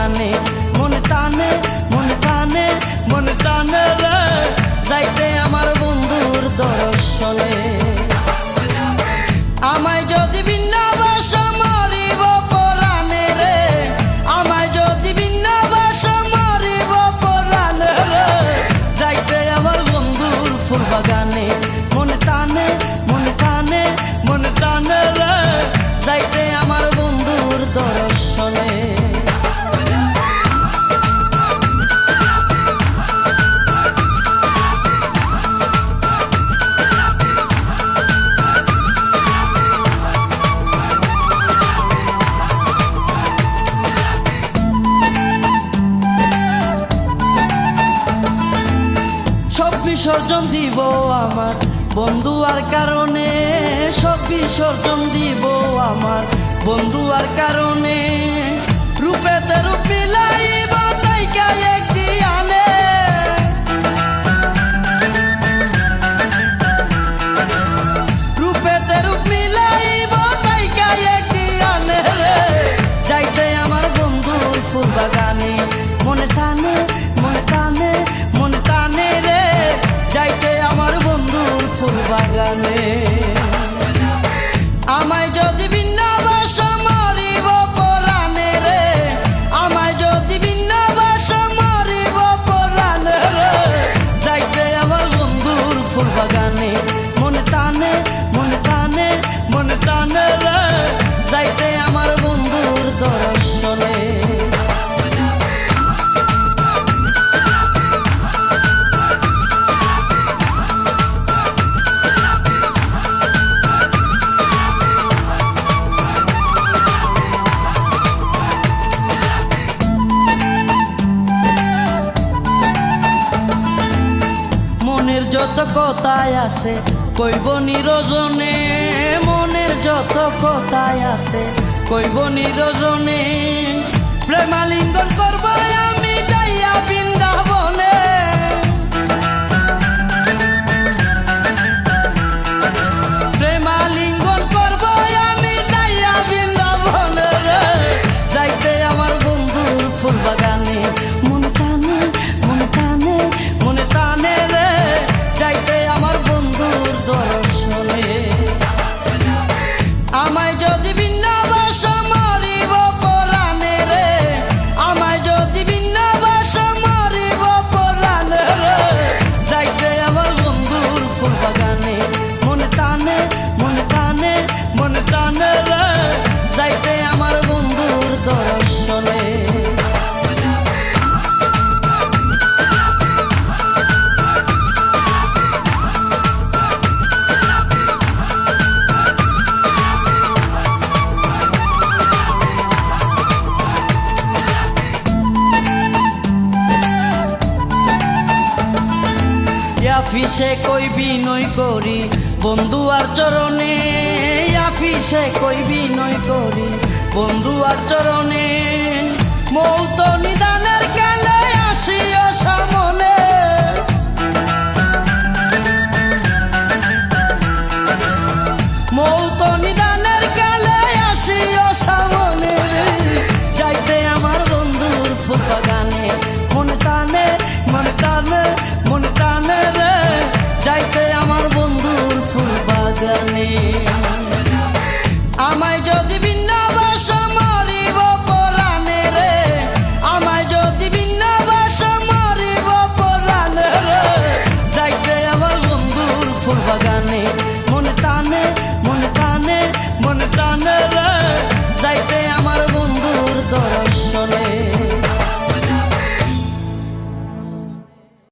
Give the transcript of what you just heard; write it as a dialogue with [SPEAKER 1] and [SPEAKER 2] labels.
[SPEAKER 1] বাগানে মন টানে মন টানে মন টানে রে যাইতে আমার বন্ধুর দর্শনে আমায় যদি বিন্যাবাস মারিব পরাণে রে আমায় যদি বিন্যাবাস মারিব পরাণে রে যাইতে আমার বন্ধুর ফুল বাগানে মন টানে মন টানে মন টানে রে যাইতে আমার বন্ধুর দর্শনে বিসর্জন দিব আমার বন্ধু আর কারণে সব বিসর্জন দিব আমার বন্ধু আর কারণে রূপেতে রূপ মিলাইব তাইকা একদিয়ানে রূপেতে রূপ মিলাইব তাইকা একদিয়ানে রে যাইতে আমার বন্ধুর ফুল বাগানে মনে টানে মনে টানে মনে টানে রে যাইতে আমার বন্ধুর ফুল বাগানে আমায় যদি বিন্যাবাস মারিব পরাণে রে আমায় যদি বিন্যাবাস মারিব পরাণে রে যাইতে আমার বন্ধুর ফুল বাগানে মনে টানে মনে টানে মনে টানে রে যাইতে আমার বন্ধুর দর্শনে যত কথায় আছে কইব নিরজনে মনের যত কথায় আছে কইব নিরজনে প্রেমালিঙ্গন করব আমি যাইয়া বৃন্দাবনে প্রেমালিঙ্গন করব আমি যাইয়া বৃন্দাবনে রে যাইতে আমার বন্ধুর ফুল বাগানে মন টানে মন টানে মনে টানে রে যাইতে আমার বন্ধুর দর্শনে আমায় যদি বিন্যাবাস মারিব পরাণে রে আমায় যদি বিন্যাবাস মারিব পরাণে রে যাইতে আমার বন্ধুর ফুল বাগানে মনে টানে মনে টানে মনে টানে রে যাইতে আমার বন্ধুর দর্শনে আফিসে কই বিনয় করি বন্ধু আর চরণে আফিসে কই বিনয় করি বন্ধু আর চরণে